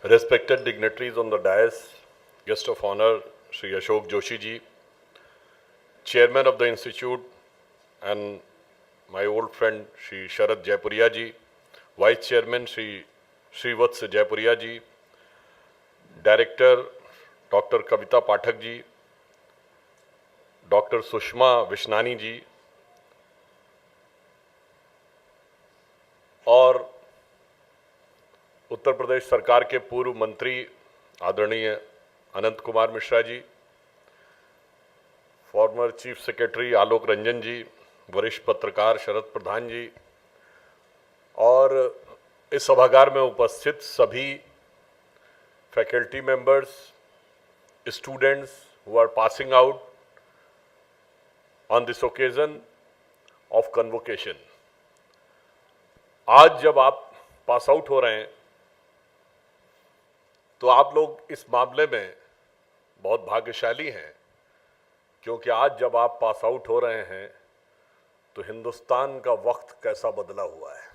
Respected dignitaries on the dais, guest of honor, Sri Ashok Joshi ji, chairman of the institute, and my old friend Sri Sharad Jaipuria ji, vice chairman Sri Srivatsa Jaipuria ji, director Dr. Kavita Pathak ji, Dr. Sushma Vishnani जी और उत्तर प्रदेश सरकार के पूर्व मंत्री आदरणीय अनंत Kumar Mishra ji, former chief secretary Alok Ranjan जी, वरिष्ठ पत्रकार शरद प्रधान जी और इस सभागार में उपस्थित सभी faculty members, students who are passing out on this occasion of convocation. आज जब आप पास आउट हो रहे हैं तो आप लोग इस मामले में बहुत भाग्यशाली हैं, क्योंकि आज जब आप पास आउट हो रहे हैं तो हिंदुस्तान का वक्त कैसा बदला हुआ है।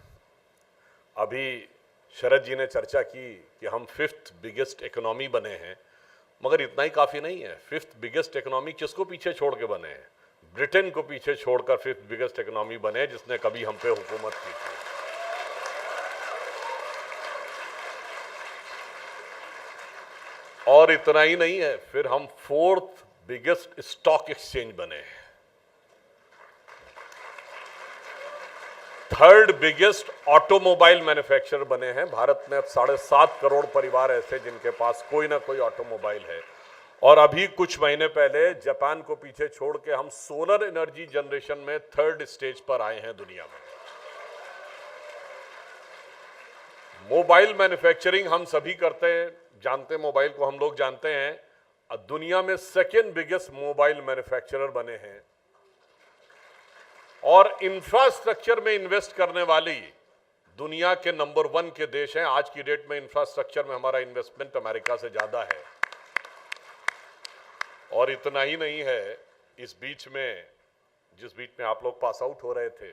अभी शरद जी ने चर्चा की कि हम 5th बिगेस्ट इकोनॉमी बने हैं, मगर इतना ही काफ़ी नहीं है। 5th बिगेस्ट इकोनॉमी किसको पीछे छोड़ के बने हैं? ब्रिटेन को पीछे छोड़कर 5th बिगेस्ट इकोनॉमी बने, जिसने कभी हम पे हुकूमत की थी। और इतना ही नहीं है, फिर हम 4th बिगेस्ट स्टॉक एक्सचेंज बने हैं, 3rd बिगेस्ट ऑटोमोबाइल मैन्युफैक्चरर बने हैं। भारत में अब 7.5 करोड़ परिवार ऐसे जिनके पास कोई ना कोई ऑटोमोबाइल है। और अभी कुछ महीने पहले जापान को पीछे छोड़ के हम सोलर एनर्जी जनरेशन में 3rd स्टेज पर आए हैं दुनिया में। मोबाइल मैन्युफैक्चरिंग हम सभी करते हैं, जानते हैं, मोबाइल को हम लोग जानते हैं। दुनिया में 2nd बिगेस्ट मोबाइल मैन्युफैक्चरर बने हैं और इंफ्रास्ट्रक्चर में इन्वेस्ट करने वाली दुनिया के नंबर 1 के देश हैं। आज की डेट में इंफ्रास्ट्रक्चर में हमारा इन्वेस्टमेंट अमेरिका से ज्यादा है। और इतना ही नहीं है, इस बीच में जिस बीच में आप लोग पास आउट हो रहे थे,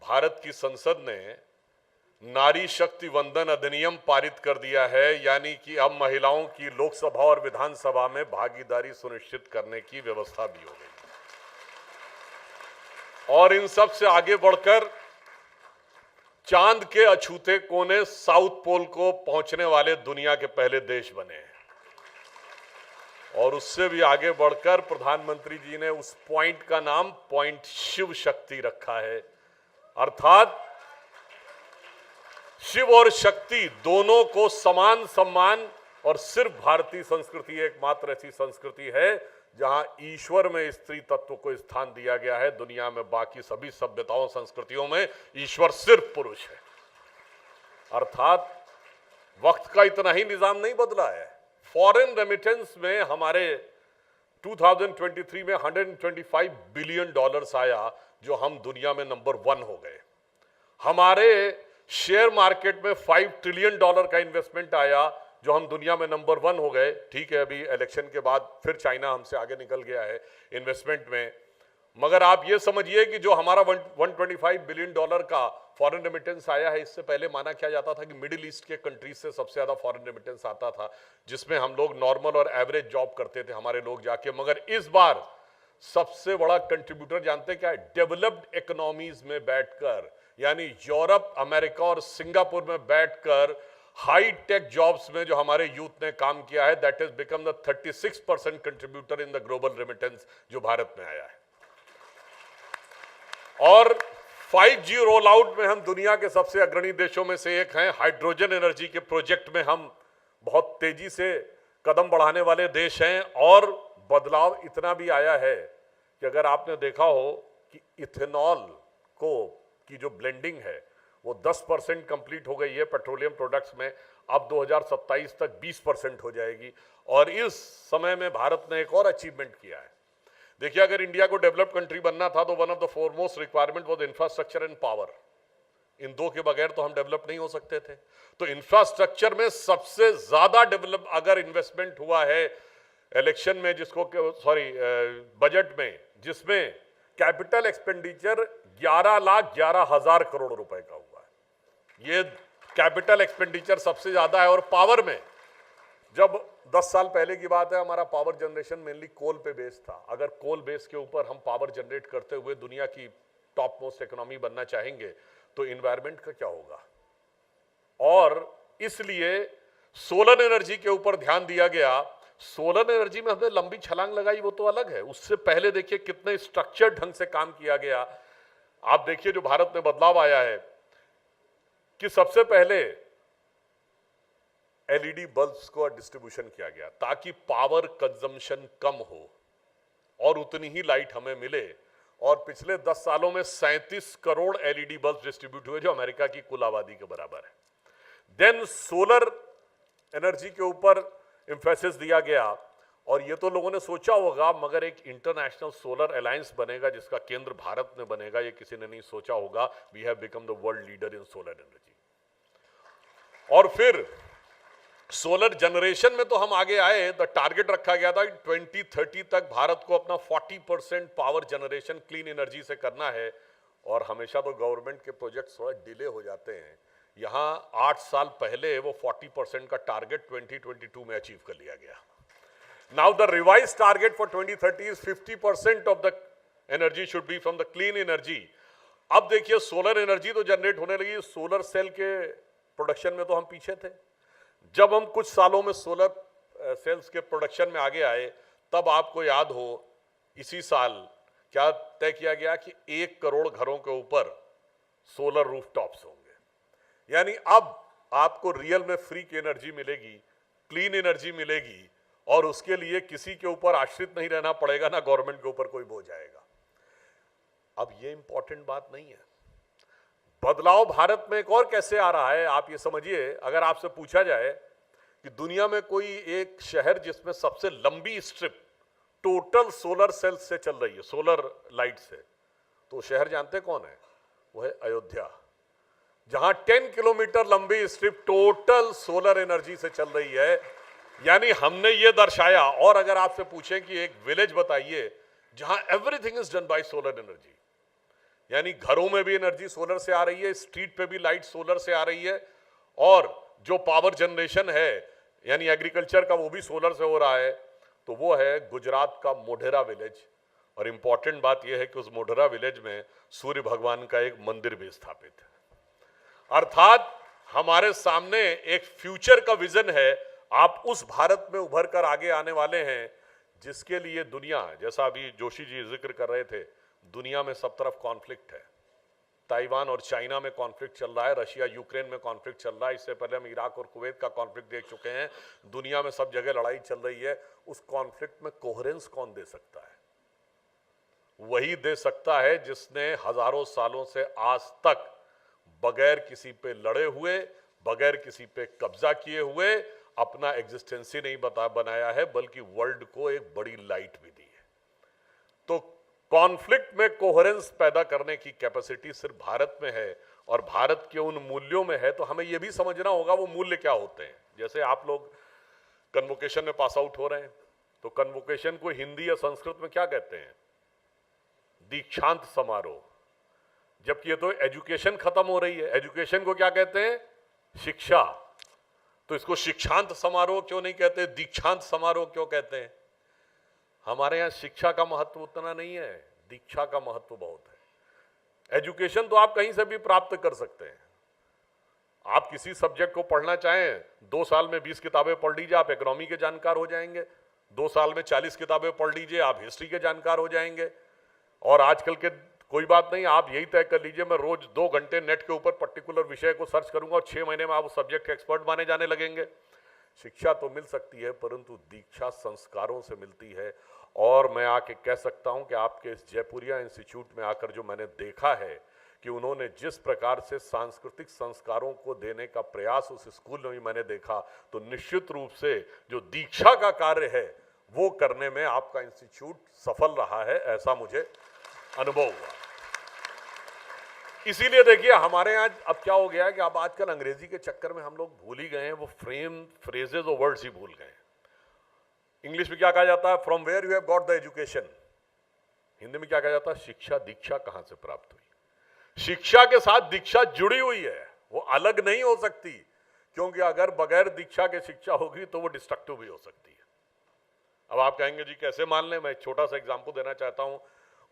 भारत की संसद ने नारी शक्ति वंदन अधिनियम पारित कर दिया है, यानी कि अब महिलाओं की लोकसभा और विधानसभा में भागीदारी सुनिश्चित करने की व्यवस्था भी हो गई। और इन सब से आगे बढ़कर चांद के अछूते कोने साउथ पोल को पहुंचने वाले दुनिया के पहले देश बने हैं। और उससे भी आगे बढ़कर प्रधानमंत्री जी ने उस पॉइंट का नाम पॉइंट शिव शक्ति रखा है, अर्थात शिव और शक्ति दोनों को समान सम्मान। और सिर्फ भारतीय संस्कृति एकमात्र ऐसी संस्कृति है जहां ईश्वर में स्त्री तत्व को स्थान दिया गया है। दुनिया में बाकी सभी सभ्यताओं संस्कृतियों में ईश्वर सिर्फ पुरुष है। अर्थात वक्त का इतना ही निजाम नहीं बदला है। फॉरेन रेमिटेंस में हमारे 2023 में $125 बिलियन आया, जो हम दुनिया में नंबर 1 हो गए। हमारे शेयर मार्केट में $5 ट्रिलियन का इन्वेस्टमेंट आया, जो हम दुनिया में नंबर 1 हो गए। ठीक है, अभी इलेक्शन के बाद फिर चाइना हमसे आगे निकल गया है इन्वेस्टमेंट में, मगर आप ये समझिए कि जो हमारा $125 बिलियन का फॉरेन रेमिटेंस आया है, इससे पहले माना किया जाता था कि मिडिल ईस्ट के कंट्रीज से सबसे ज्यादा फॉरेन रेमिटेंस आता था, जिसमें हम लोग नॉर्मल और एवरेज जॉब करते थे हमारे लोग जाके। मगर इस बार सबसे बड़ा कंट्रीब्यूटर जानते क्या है? डेवलप्ड इकोनॉमीज में बैठकर, यानी यूरोप, अमेरिका और सिंगापुर में बैठकर हाई टेक जॉब्स में जो हमारे यूथ ने काम किया है, that is become the 36% contributor in the global remittance जो भारत में आया है। और 5G रोल आउट में हम दुनिया के सबसे अग्रणी देशों में से एक हैं। हाइड्रोजन एनर्जी के प्रोजेक्ट में हम बहुत तेजी से कदम बढ़ाने वाले देश हैं। और बदलाव इतना भी आया है कि अगर आपने देखा हो कि इथेनॉल को की जो ब्लेंडिंग है वो 10% कंप्लीट हो गई है पेट्रोलियम प्रोडक्ट्स में, अब 2027 तक 20% हो जाएगी। और इस समय में भारत ने एक और अचीवमेंट किया है। देखिए, अगर इंडिया को डेवलप्ड कंट्री बनना था तो one of the foremost requirement was infrastructure and power. इन दो के बगैर तो हम डेवलप नहीं हो सकते थे। तो इंफ्रास्ट्रक्चर में सबसे ज्यादा डेवलप अगर इन्वेस्टमेंट हुआ है इलेक्शन में, बजट में, जिसमें कैपिटल एक्सपेंडिचर 11,11,000 करोड़ रुपए का हुआ है। ये कैपिटल एक्सपेंडिचर सबसे ज्यादा है। और पावर में, जब 10 साल पहले की बात है, हमारा पावर जनरेशन मेनली कोल पे बेस्ड था। अगर कोल बेस के ऊपर हम पावर जनरेट करते हुए दुनिया की टॉप मोस्ट इकोनॉमी बनना चाहेंगे तो इन्वायरमेंट का क्या होगा। और इसलिए सोलर एनर्जी के ऊपर ध्यान दिया गया। सोलर एनर्जी में हमने लंबी छलांग लगाई, वो तो अलग है। उससे पहले देखिए कितने स्ट्रक्चर्ड ढंग से काम किया गया। आप देखिए जो भारत में बदलाव आया है कि सबसे पहले एलईडी बल्ब्स को डिस्ट्रीब्यूशन किया गया ताकि पावर कंजम्पशन कम हो और उतनी ही लाइट हमें मिले। और पिछले 10 सालों में 37 करोड़ एलईडी बल्ब डिस्ट्रीब्यूट हुए, जो अमेरिका की कुल आबादी के बराबर है। देन सोलर एनर्जी के ऊपर एम्फेसिस दिया गया। और ये तो लोगों ने सोचा होगा, मगर एक इंटरनेशनल सोलर अलायंस बनेगा जिसका केंद्र भारत में बनेगा, ये किसी ने नहीं सोचा होगा। We have become the world leader in solar energy. और फिर सोलर जनरेशन में तो हम आगे आए। द टारगेट रखा गया था कि 2030 तक भारत को अपना 40% पावर जनरेशन क्लीन एनर्जी से करना है। और हमेशा तो गवर्नमेंट के प्रोजेक्ट थोड़ा डिले हो जाते हैं। यहां 8 साल पहले वो 40% का टारगेट 2022 में अचीव कर लिया गया। Now the revise target for 2030 is 50% of the energy should be from the clean energy. अब देखिए सोलर एनर्जी तो जनरेट होने लगी, सोलर सेल के प्रोडक्शन में तो हम पीछे थे। जब हम कुछ सालों में सोलर सेल्स के प्रोडक्शन में आगे आए, तब आपको याद हो इसी साल क्या तय किया गया कि 1 करोड़ घरों के ऊपर सोलर रूफटॉप्स होंगे। यानी अब आपको रियल में फ्री की एनर्जी मिलेगी, क्लीन एनर्जी मिलेगी, और उसके लिए किसी के ऊपर आश्रित नहीं रहना पड़ेगा, ना गवर्नमेंट के ऊपर कोई बोझ आएगा। अब ये इंपॉर्टेंट बात नहीं है। बदलाव भारत में एक और कैसे आ रहा है आप ये समझिए। अगर आपसे पूछा जाए कि दुनिया में कोई एक शहर जिसमें सबसे लंबी स्ट्रिप टोटल सोलर सेल्स से चल रही है, सोलर लाइट से, तो शहर जानते कौन है? वो है अयोध्या, जहां 10 किलोमीटर लंबी स्ट्रिप टोटल सोलर एनर्जी से चल रही है। यानी हमने ये दर्शाया। और अगर आपसे पूछें कि एक विलेज बताइए जहां everything is done by solar energy, यानी घरों में भी एनर्जी सोलर से आ रही है, स्ट्रीट पे भी लाइट सोलर से आ रही है, और जो पावर जनरेशन है यानी एग्रीकल्चर का वो भी सोलर से हो रहा है, तो वो है गुजरात का मोढेरा विलेज। और इंपॉर्टेंट बात यह है कि उस मोढेरा विलेज में सूर्य भगवान का एक मंदिर भी स्थापित है। अर्थात हमारे सामने एक फ्यूचर का विजन है। आप उस भारत में उभर कर आगे आने वाले हैं जिसके लिए दुनिया, जैसा अभी जोशी जी जिक्र कर रहे थे, दुनिया में सब तरफ कॉन्फ्लिक्ट है। ताइवान और चाइना में कॉन्फ्लिक्ट चल रहा है, रशिया यूक्रेन में कॉन्फ्लिक्ट चल रहा है, इससे पहले हम इराक और कुवैत का कॉन्फ्लिक्ट देख चुके हैं। दुनिया में सब जगह लड़ाई चल रही है। उस कॉन्फ्लिक्ट में कोहेरेंस कौन दे सकता है? वही दे सकता है जिसने हजारों सालों से आज तक बगैर किसी पे लड़े हुए, बगैर किसी पे कब्जा किए हुए अपना एग्जिस्टेंस ही नहीं बनाया है, बल्कि वर्ल्ड को एक बड़ी लाइट भी दी है। तो कॉन्फ्लिक्ट में कोहेरेंस पैदा करने की कैपेसिटी सिर्फ भारत में है, और भारत के उन मूल्यों में है। तो हमें यह भी समझना होगा वो मूल्य क्या होते हैं। जैसे आप लोग कन्वोकेशन में पास आउट हो रहे हैं, तो कन्वोकेशन को हिंदी या संस्कृत में क्या कहते हैं? दीक्षांत समारोह। जबकि ये तो एजुकेशन खत्म हो रही है, एजुकेशन को क्या कहते हैं? शिक्षा। तो इसको शिक्षांत समारोह क्यों नहीं कहते, दीक्षांत समारोह क्यों कहते हैं? हमारे यहां शिक्षा का महत्व उतना नहीं है, दीक्षा का महत्व बहुत है। एजुकेशन तो आप कहीं से भी प्राप्त कर सकते हैं। आप किसी सब्जेक्ट को पढ़ना चाहें, 2 साल में 20 किताबें पढ़ लीजिए, आप इकोनॉमी के जानकार हो जाएंगे। 2 साल में 40 किताबें पढ़ लीजिए, आप हिस्ट्री के जानकार हो जाएंगे। और आजकल के कोई बात नहीं, आप यही तय कर लीजिए मैं रोज 2 घंटे नेट के ऊपर पर्टिकुलर विषय को सर्च करूंगा और 6 महीने में आप उस सब्जेक्ट के एक्सपर्ट माने जाने लगेंगे। शिक्षा तो मिल सकती है, परंतु दीक्षा संस्कारों से मिलती है। और मैं आके कह सकता हूं कि आपके इस जयपुरिया इंस्टीट्यूट में आकर जो मैंने देखा है कि उन्होंने जिस प्रकार से सांस्कृतिक संस्कारों को देने का प्रयास उस स्कूल में भी मैंने देखा, तो निश्चित रूप से जो दीक्षा का कार्य है वो करने में आपका इंस्टीट्यूट सफल रहा है, ऐसा मुझे अनुभव हुआ। इसीलिए देखिए हमारे यहाँ अब क्या हो गया है कि अब आजकल अंग्रेजी के चक्कर में हम लोग भूल ही गए हैं, वो फ्रेजेस और वर्ड्स ही भूल गए। इंग्लिश में क्या कहा जाता है? From where you have got the education. Hindi में क्या कहा जाता है? शिक्षा दीक्षा कहां से प्राप्त हुई। शिक्षा के साथ दीक्षा जुड़ी हुई है। वो अलग नहीं हो सकती, क्योंकि अगर बगैर दीक्षा के शिक्षा होगी तो वो डिस्ट्रक्टिव भी हो सकती है। अब आप कहेंगे जी कैसे मान लें, मैं एक छोटा सा एग्जांपल देना चाहता हूं।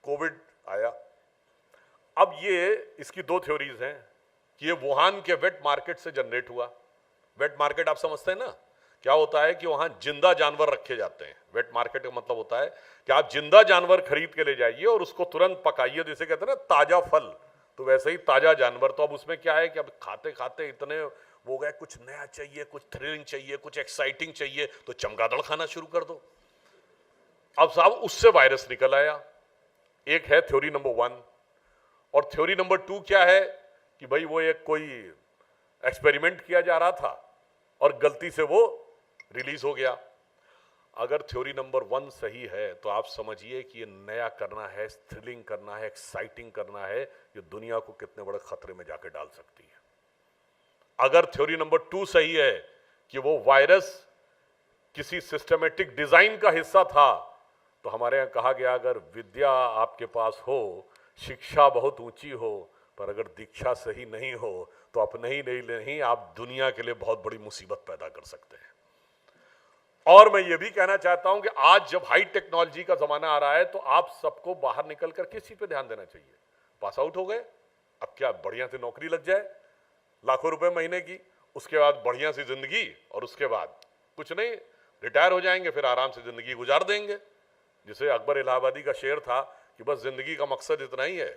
कोविड आया, अब ये इसकी दो थ्योरीज हैं कि ये वुहान के वेट मार्केट से जनरेट हुआ। वेट मार्केट आप समझते हैं ना, क्या होता है कि वहां जिंदा जानवर रखे जाते हैं। वेट मार्केट का मतलब होता है कि आप जिंदा जानवर खरीद के ले जाइए और उसको तुरंत पकाइए, जिसे कहते हैं ना ताजा फल, तो वैसे ही ताजा जानवर। तो अब उसमें क्या है कि अब खाते खाते इतने हो गए, कुछ नया चाहिए, कुछ थ्रिलिंग चाहिए, कुछ एक्साइटिंग चाहिए, तो चमगादड़ खाना शुरू कर दो। अब साहब उससे वायरस निकल आया। एक है थ्योरी नंबर 1। और थ्योरी नंबर 2 क्या है कि भाई वो एक कोई एक्सपेरिमेंट किया जा रहा था और गलती से वो रिलीज हो गया। अगर थ्योरी नंबर 1 सही है तो आप समझिए कि ये नया करना है, थ्रिलिंग करना है, एक्साइटिंग करना है, ये दुनिया को कितने बड़े खतरे में जाकर डाल सकती है। अगर थ्योरी नंबर 2 सही है कि वो वायरस किसी सिस्टमेटिक डिजाइन का हिस्सा था, तो हमारे यहां कहा गया अगर विद्या आपके पास हो, शिक्षा बहुत ऊंची हो, पर अगर दीक्षा सही नहीं हो तो अपने ही नहीं आप दुनिया के लिए बहुत बड़ी मुसीबत पैदा कर सकते हैं। और मैं ये भी कहना चाहता हूं कि आज जब हाई टेक्नोलॉजी का जमाना आ रहा है तो आप सबको बाहर निकलकर किस चीज पे ध्यान देना चाहिए। पास आउट हो गए, अब क्या बढ़िया सी नौकरी लग जाए लाखों रुपए महीने की, उसके बाद बढ़िया सी जिंदगी, और उसके बाद कुछ नहीं, रिटायर हो जाएंगे, फिर आराम से जिंदगी गुजार देंगे। जिसे अकबर इलाहाबादी का शेर था कि बस जिंदगी का मकसद इतना ही है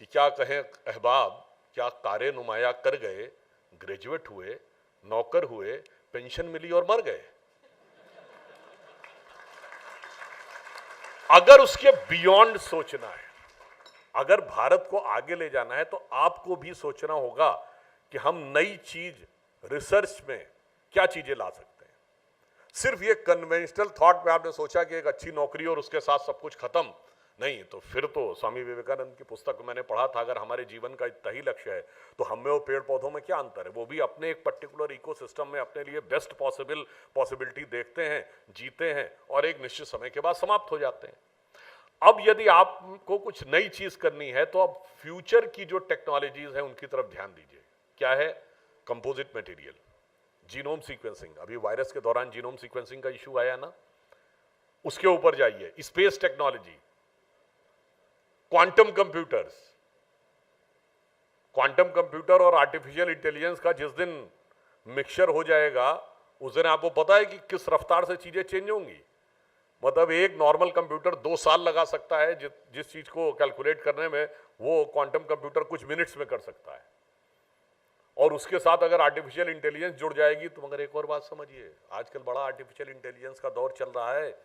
कि क्या कहें अहबाब, क्या कारे नुमाया कर गए, ग्रेजुएट हुए, नौकर हुए, पेंशन मिली और मर गए। अगर उसके बियॉन्ड सोचना है, अगर भारत को आगे ले जाना है, तो आपको भी सोचना होगा कि हम नई चीज रिसर्च में क्या चीजें ला सकते हैं। सिर्फ ये कन्वेंशनल थॉट में आपने सोचा कि एक अच्छी नौकरी और उसके साथ सब कुछ खत्म नहीं, तो फिर तो स्वामी विवेकानंद की पुस्तक मैंने पढ़ा था, अगर हमारे जीवन का इतना ही लक्ष्य है तो हमें और पेड़ पौधों में क्या अंतर है। वो भी अपने एक पर्टिकुलर इकोसिस्टम में अपने लिए बेस्ट पॉसिबिलिटी देखते हैं, जीते हैं और एक निश्चित समय के बाद समाप्त हो जाते हैं। अब यदि आपको कुछ नई चीज करनी है तो अब फ्यूचर की जो टेक्नोलॉजीज हैं उनकी तरफ ध्यान दीजिए। क्या है? Composite material, genome sequencing. अभी वायरस के दौरान जीनोम सीक्वेंसिंग का इशू आया ना, उसके ऊपर जाइए। Space technology, quantum computers, quantum computer और आर्टिफिशियल इंटेलिजेंस का जिस दिन मिक्सचर हो जाएगा उस दिन आपको पता है कि किस रफ्तार से चीजें चेंज होंगी। मतलब एक नॉर्मल कंप्यूटर 2 साल लगा सकता है जिस चीज को कैलकुलेट करने में, वो क्वांटम कंप्यूटर कुछ मिनट्स में कर सकता है। और उसके साथ अगर आर्टिफिशियल इंटेलिजेंस जुड़ जाएगी तो, मगर एक और बात समझिए, आजकल बड़ा आर्टिफिशियल इंटेलिजेंस का दौर चल रहा है।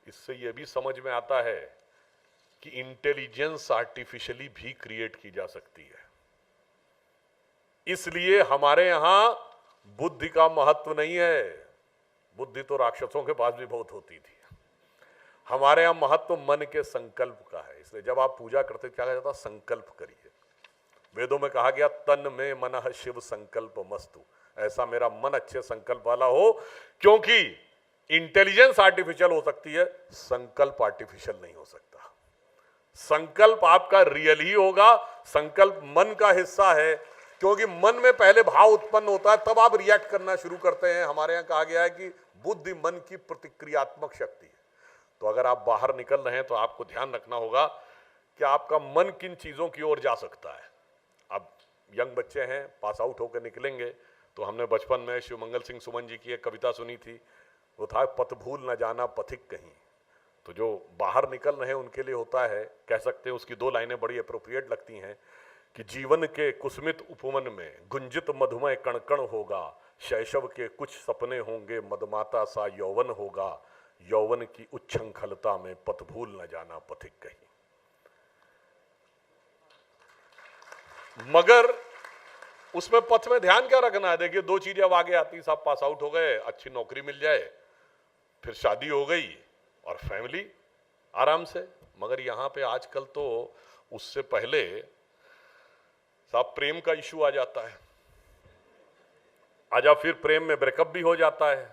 इससे यह भी समझ में आता है कि इंटेलिजेंस आर्टिफिशियली भी क्रिएट की जा सकती है। इसलिए हमारे यहां बुद्धि का महत्व नहीं है। बुद्धि तो राक्षसों के पास भी बहुत होती थी। हमारे यहां महत्व मन के संकल्प का है। इसलिए जब आप पूजा करते क्या कहा जाता? संकल्प करिए। वेदों में कहा गया तन में मनः शिव संकल्प मस्तु, ऐसा मेरा मन अच्छे संकल्प वाला हो। क्योंकि इंटेलिजेंस आर्टिफिशियल हो सकती है, संकल्प आर्टिफिशियल नहीं हो सकता। संकल्प आपका रियल ही होगा। संकल्प मन का हिस्सा है, क्योंकि मन में पहले भाव उत्पन्न होता है, तब आप रिएक्ट करना शुरू करते हैं। हमारे यहां कहा गया है कि बुद्धि मन की प्रतिक्रियात्मक शक्ति है। तो अगर आप बाहर निकल रहे हैं तो आपको ध्यान रखना होगा कि आपका मन किन चीजों की ओर जा सकता है। अब यंग बच्चे हैं, पास आउट होकर निकलेंगे, तो हमने बचपन में शिवमंगल सिंह सुमन जी की एक कविता सुनी थी, वो था पथ भूल न जाना पथिक कहीं। तो जो बाहर निकल रहे हैं उनके लिए होता है, कह सकते हैं उसकी 2 लाइनें बड़ी अप्रोप्रिएट लगती हैं कि जीवन के कुसुमित उपवन में गुंजित मधुमय कणकण होगा, शैशव के कुछ सपने होंगे, मदमाता सा यौवन होगा, यौवन की उच्छृंखलता में पथ भूल न जाना पथिक कहीं। मगर उसमें पथ में ध्यान क्या रखना है? देखिए 2 चीजें अब आगे आती, सब पास आउट हो गए, अच्छी नौकरी मिल जाए, फिर शादी हो गई और फैमिली आराम से। मगर यहां पे आजकल तो उससे पहले साहब प्रेम का इशू आ जाता है, आजा फिर प्रेम में ब्रेकअप भी हो जाता है।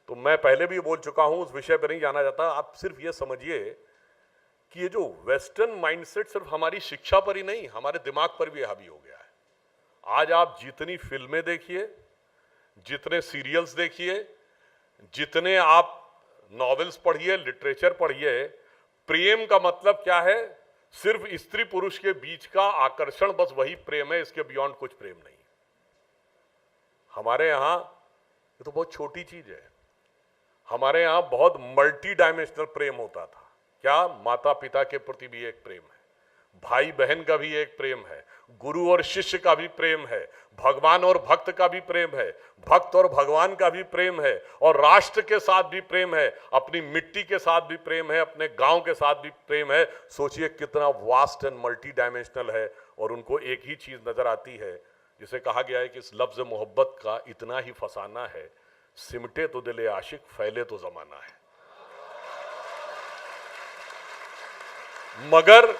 तो मैं पहले भी बोल चुका हूं, उस विषय पर नहीं जाना जाता। आप सिर्फ ये समझिए कि ये जो वेस्टर्न माइंडसेट सिर्फ हमारी शिक्षा पर ही नहीं, हमारे दिमाग पर भी हावी हो गया है। आज आप जितनी फिल्में देखिए, जितने सीरियल्स देखिए, जितने आप नॉवेल्स पढ़िए, लिटरेचर पढ़िए, प्रेम का मतलब क्या है? सिर्फ स्त्री पुरुष के बीच का आकर्षण, बस वही प्रेम है, इसके बियॉन्ड कुछ प्रेम नहीं। हमारे यहां ये तो बहुत छोटी चीज है। हमारे यहां बहुत मल्टी डायमेंशनल प्रेम होता था। क्या? माता पिता के प्रति भी एक प्रेम है, भाई बहन का भी एक प्रेम है, गुरु और शिष्य का भी प्रेम है, भगवान और भक्त का भी प्रेम है, भक्त और भगवान का भी प्रेम है, और राष्ट्र के साथ भी प्रेम है, अपनी मिट्टी के साथ भी प्रेम है, अपने गांव के साथ भी प्रेम है। सोचिए कितना वास्ट एंड मल्टी डायमेंशनल है। और उनको एक ही चीज नजर आती है, जिसे कहा गया है कि इस लफ्ज मोहब्बत का इतना ही फसाना है, सिमटे तो दिले आशिक, फैले तो जमाना है। मगर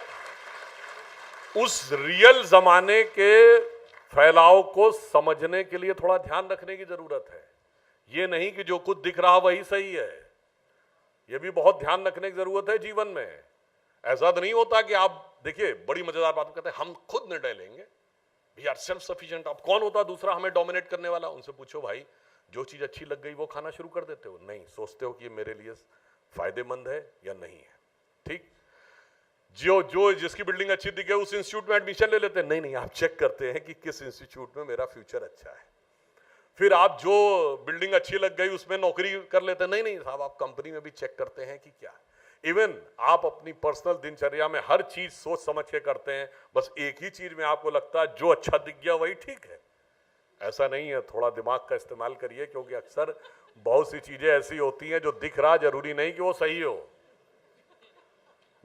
उस रियल जमाने के फैलाव को समझने के लिए थोड़ा ध्यान रखने की जरूरत है। ये नहीं कि जो कुछ दिख रहा वही सही है, ये भी बहुत ध्यान रखने की जरूरत है जीवन में। ऐसा तो नहीं होता कि आप देखिए, बड़ी मजेदार बात कहते हैं हम खुद निर्णय लेंगे, वी आर सेल्फ सफिशिएंट। अब कौन होता दूसरा हमें डोमिनेट करने वाला? उनसे पूछो भाई, जो चीज अच्छी लग गई वो खाना शुरू कर देते हो? नहीं, सोचते हो कि ये मेरे लिए फायदेमंद है या नहीं है। ठीक, जो जिसकी बिल्डिंग अच्छी दिखे उस इंस्टीट्यूट में एडमिशन ले लेते हैं? नहीं, आप चेक करते हैं कि किस इंस्टीट्यूट में मेरा फ्यूचर अच्छा है। फिर आप जो बिल्डिंग अच्छी लग गई उसमें नौकरी कर लेते हैं? नहीं साहब, आप कंपनी में भी चेक करते हैं कि क्या। इवन आप अपनी पर्सनल दिनचर्या में हर चीज सोच समझ के करते हैं। बस एक ही चीज में आपको लगता है जो अच्छा दिख गया वही ठीक है, ऐसा नहीं है। थोड़ा दिमाग का इस्तेमाल करिए, क्योंकि अक्सर बहुत सी चीजें ऐसी होती हैं जो दिख रहा जरूरी नहीं कि वो सही हो।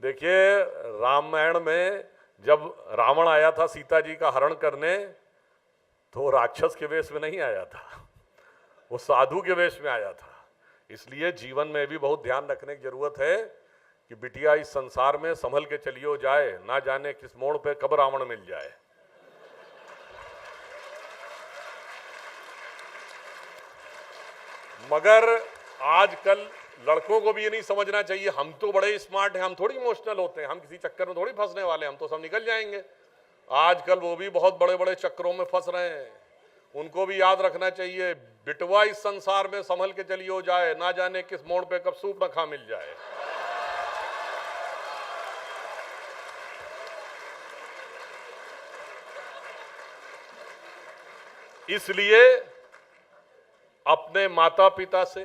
देखिए, रामायण में जब रावण आया था सीता जी का हरण करने, तो राक्षस के वेश में नहीं आया था, वो साधु के वेश में आया था। इसलिए जीवन में भी बहुत ध्यान रखने की जरूरत है कि बिटिया इस संसार में संभल के चलियो जाए, ना जाने किस मोड़ पे कब रावण मिल जाए। मगर आजकल लड़कों को भी ये नहीं समझना चाहिए हम तो बड़े स्मार्ट हैं, हम थोड़ी इमोशनल होते हैं, हम किसी चक्कर में थोड़ी फंसने वाले हैं, हम तो सब निकल जाएंगे। आजकल वो भी बहुत बड़े बड़े चक्करों में फंस रहे हैं। उनको भी याद रखना चाहिए, बिटवा इस संसार में संभल के चलियो जाए, ना जाने किस मोड़ पे कब सूप न खा मिल जाए। इसलिए अपने माता पिता से,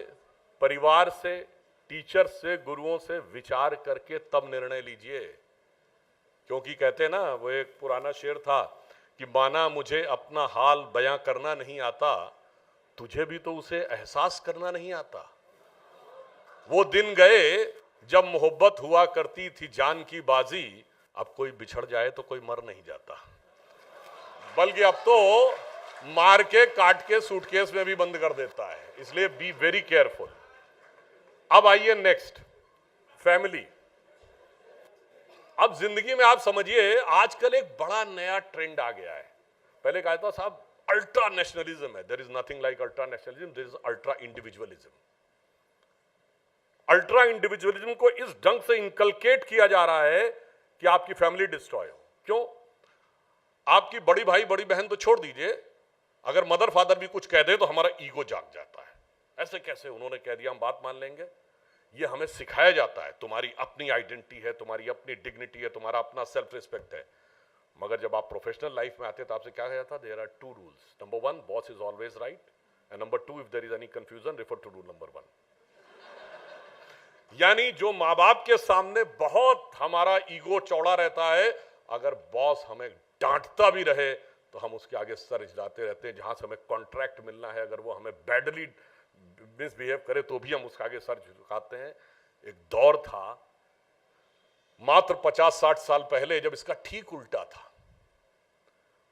परिवार से, टीचर से, गुरुओं से विचार करके तब निर्णय लीजिए। क्योंकि कहते हैं ना, वो एक पुराना शेर था कि माना मुझे अपना हाल बयां करना नहीं आता, तुझे भी तो उसे एहसास करना नहीं आता। वो दिन गए जब मोहब्बत हुआ करती थी जान की बाजी, अब कोई बिछड़ जाए तो कोई मर नहीं जाता, बल्कि अब तो मार के काट के सूटकेस में भी बंद कर देता है। इसलिए बी वेरी केयरफुल। अब आइए नेक्स्ट, फैमिली। अब जिंदगी में आप समझिए, आजकल एक बड़ा नया ट्रेंड आ गया है। पहले कहा था साहब अल्ट्रा नेशनलिज्म है, there is nothing like ultra nationalism, there is ultra individualism. Ultra individualism को इस ढंग से इनकलकेट किया जा रहा है कि आपकी फैमिली डिस्ट्रॉय हो। क्यों? आपकी बड़ी भाई बड़ी बहन तो छोड़ दीजिए, अगर मदर फादर भी कुछ कह दे तो हमारा ईगो जाग जाता है। ऐसे कैसे, उन्होंने कह दिया हम बात मान लेंगे। ये हमें सिखाया जाता है, तुम्हारी अपनी आइडेंटिटी है, तुम्हारी अपनी डिग्निटी है, तुम्हारा अपना सेल्फ रिस्पेक्ट है। मगर जब आप प्रोफेशनल लाइफ में आते तो आपसे क्या कहा जाता? There are 2 rules. Number 1, boss is always right, and number 2, if there is any confusion refer to rule number 1। यानी जो माँ बाप के सामने बहुत हमारा ईगो चौड़ा रहता है, अगर बॉस हमें डांटता भी रहे तो हम उसके आगे सर इचलाते रहते हैं। जहां से हमें कॉन्ट्रैक्ट मिलना है, अगर वो हमें बैडली मिसबिहेव करे तो भी हम उसके आगे सर झुकाते हैं। एक दौर था मात्र 50-60 साल पहले जब इसका ठीक उल्टा था।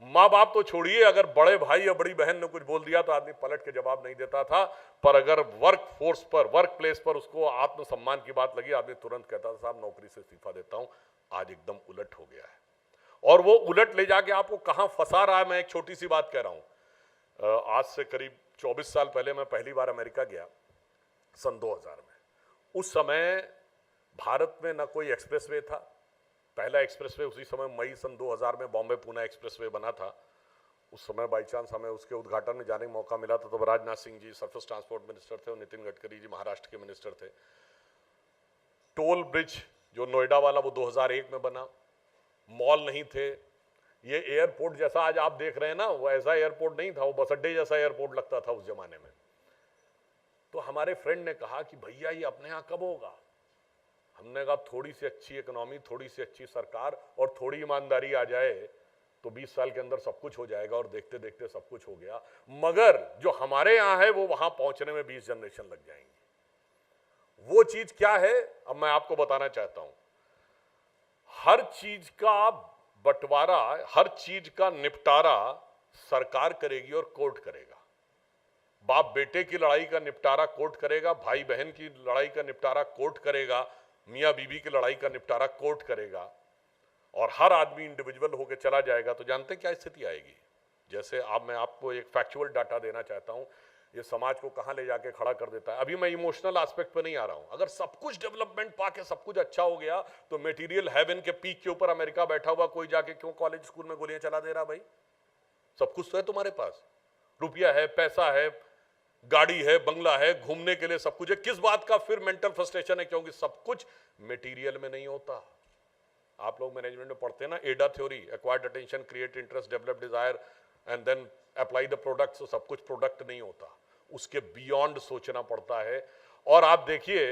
माँ बाप तो छोड़िए, अगर बड़े भाई या बड़ी बहन ने कुछ बोल दिया तो आदमी पलट के जवाब नहीं देता था। पर अगर वर्क फोर्स पर, वर्क प्लेस पर उसको आत्मसम्मान की बात लगी, आदमी तुरंत कहता था साहब नौकरी से इस्तीफा देता हूं। आज एकदम उलट हो गया है, और वो उलट ले जाके आपको कहां फंसा रहा है। मैं एक छोटी सी बात कह रहा हूं। आज से करीब 24 साल पहले मैं पहली बार अमेरिका गया, सन 2000 में। उस समय भारत में ना कोई एक्सप्रेसवे था। पहला एक्सप्रेसवे उसी समय मई सन 2000 में बॉम्बे पुणे एक्सप्रेसवे बना था। उस समय बाई चांस हमें उसके उद्घाटन में जाने का मौका मिला था, तब Rajnath Singh ji surface transport minister थे और नितिन गडकरी जी महाराष्ट्र के मिनिस्टर थे। टोल ब्रिज जो नोएडा वाला वो 2001 में बना, मॉल नहीं थे, ये एयरपोर्ट जैसा आज आप देख रहे हैं ना, वो ऐसा एयरपोर्ट नहीं था, वो बस अड्डे जैसा एयरपोर्ट लगता था उस जमाने में। तो हमारे फ्रेंड ने कहा कि भैया ये अपने यहाँ कब होगा? हमने कहा थोड़ी सी अच्छी इकोनॉमी, थोड़ी सी अच्छी सरकार और थोड़ी ईमानदारी आ जाए तो 20 साल के अंदर सब कुछ हो जाएगा, और देखते देखते सब कुछ हो गया। मगर जो हमारे यहाँ है वो वहां पहुंचने में 20 जनरेशन लग जाएंगी। वो चीज क्या है, अब मैं आपको बताना चाहता हूं। हर चीज का बंटवारा, हर चीज का निपटारा सरकार करेगी और कोर्ट करेगा। बाप बेटे की लड़ाई का निपटारा कोर्ट करेगा, भाई बहन की लड़ाई का निपटारा कोर्ट करेगा, मियां बीवी की लड़ाई का निपटारा कोर्ट करेगा, और हर आदमी इंडिविजुअल होकर चला जाएगा। तो जानते क्या स्थिति आएगी? जैसे अब मैं आपको एक फैक्चुअल डाटा देना चाहता हूं, ये समाज को कहां ले जाके खड़ा कर देता है। अभी मैं इमोशनल एस्पेक्ट पे नहीं आ रहा हूं। अगर सब कुछ डेवलपमेंट पाके सब कुछ अच्छा हो गया तो मटेरियल हेवन के पीक के ऊपर अमेरिका बैठा हुआ कोई जाके क्यों कॉलेज स्कूल में गोलियां चला दे रहा? भाई सब कुछ तो है तुम्हारे पास, रुपया है, पैसा है, गाड़ी है, बंगला है, घूमने के लिए सब कुछ है। किस बात का फिर मेंटल फ्रस्ट्रेशन है? क्योंकि सब कुछ मटेरियल में नहीं होता। आप लोग मैनेजमेंट में पढ़ते हैं ना, AIDA theory, acquired attention, create interest, develop desire and then apply the product. तो सब कुछ प्रोडक्ट नहीं होता, उसके बियॉन्ड सोचना पड़ता है। और आप देखिए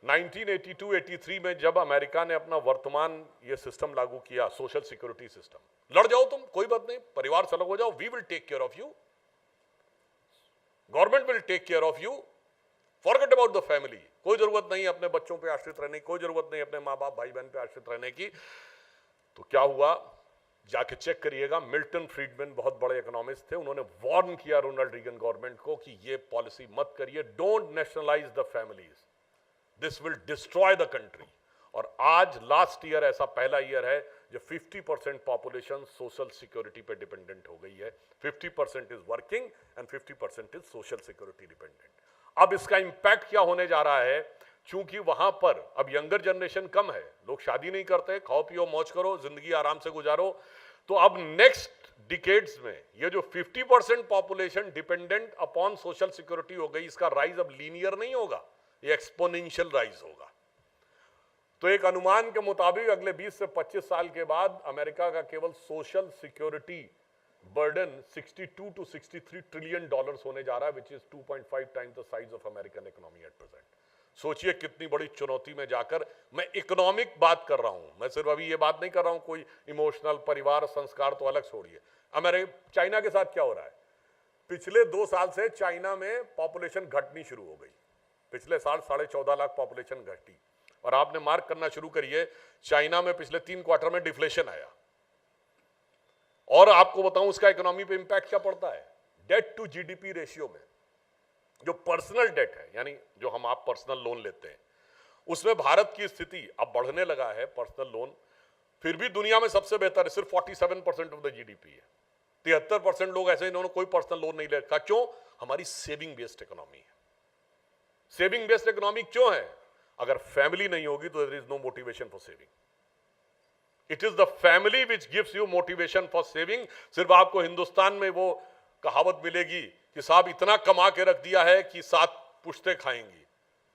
1982-83 में जब अमेरिका ने अपना वर्तमान ये सिस्टम लागू किया, सोशल सिक्योरिटी सिस्टम, लड़ जाओ तुम, कोई बात नहीं, परिवार से अलग हो जाओ, we will take care of you, government will take care of you, forget about the family. कोई जरूरत नहीं अपने बच्चों पे आश्रित रहने की, कोई जरूरत नहीं अपने माँ बाप भाई बहन पे आश्रित रहने की। तो क्या हुआ, जाके चेक करिएगा। मिल्टन फ्रीडमैन बहुत बड़े इकोनॉमिस्ट थे, उन्होंने वार्न किया रोनाल्ड रीगन गवर्नमेंट को कि ये पॉलिसी मत करिए, don't nationalise the families, this will destroy the country. और आज लास्ट ईयर ऐसा पहला ईयर है जो 50% पॉपुलेशन सोशल सिक्योरिटी पे डिपेंडेंट हो गई है। 50% is working and 50% is social security dependent. अब इसका इंपैक्ट क्या होने जा रहा है? चूंकि वहां पर अब यंगर जनरेशन कम है, लोग शादी नहीं करते, खाओ पियो मौज करो, जिंदगी आराम से गुजारो। तो अब नेक्स्ट डिकेड्स में ये जो 50% population dependent upon social security हो गई, इसका राइज अब लीनियर नहीं होगा, ये एक्सपोनेंशियल राइज होगा। तो एक अनुमान के मुताबिक अगले 20 से 25 साल के बाद अमेरिका का केवल social security burden 62 to 63 trillion dollars होने जा रहा है, which is 2.5 times the size of American economy at present. सोचिए कितनी बड़ी चुनौती में जाकर, मैं इकोनॉमिक बात कर रहा हूं, मैं सिर्फ अभी ये बात नहीं कर रहा हूं कोई इमोशनल, परिवार, संस्कार तो अलग छोड़िए। चाइना के साथ क्या हो रहा है? पिछले 2 साल से चाइना में पॉपुलेशन घटनी शुरू हो गई। पिछले साल 14.5 लाख पॉपुलेशन घटी, और आपने मार्क करना शुरू करिए, चाइना में पिछले 3 क्वार्टर में डिफ्लेशन आया। और आपको बताऊं उसका इकोनॉमी पे इंपैक्ट क्या पड़ता है? डेट टू जीडीपी रेशियो में, जो पर्सनल डेट है, यानी जो हम आप पर्सनल लोन लेते हैं, उसमें भारत की स्थिति अब बढ़ने लगा है। पर्सनल लोन फिर भी दुनिया में सबसे बेहतर है, सिर्फ 47% ऑफ द जीडीपी है। 73% लोग ऐसे इन्होंने कोई पर्सनल लोन नहीं लेता। क्यों? हमारी सेविंग बेस्ड इकोनॉमी है। सेविंग बेस्ड इकोनॉमी क्यों है? अगर फैमिली नहीं होगी तो there is no motivation for saving. It is the family which gives you motivation for saving. सिर्फ आपको हिंदुस्तान में वो कहावत मिलेगी कि साहब इतना कमा के रख दिया है कि 7 पुश्तें खाएंगी।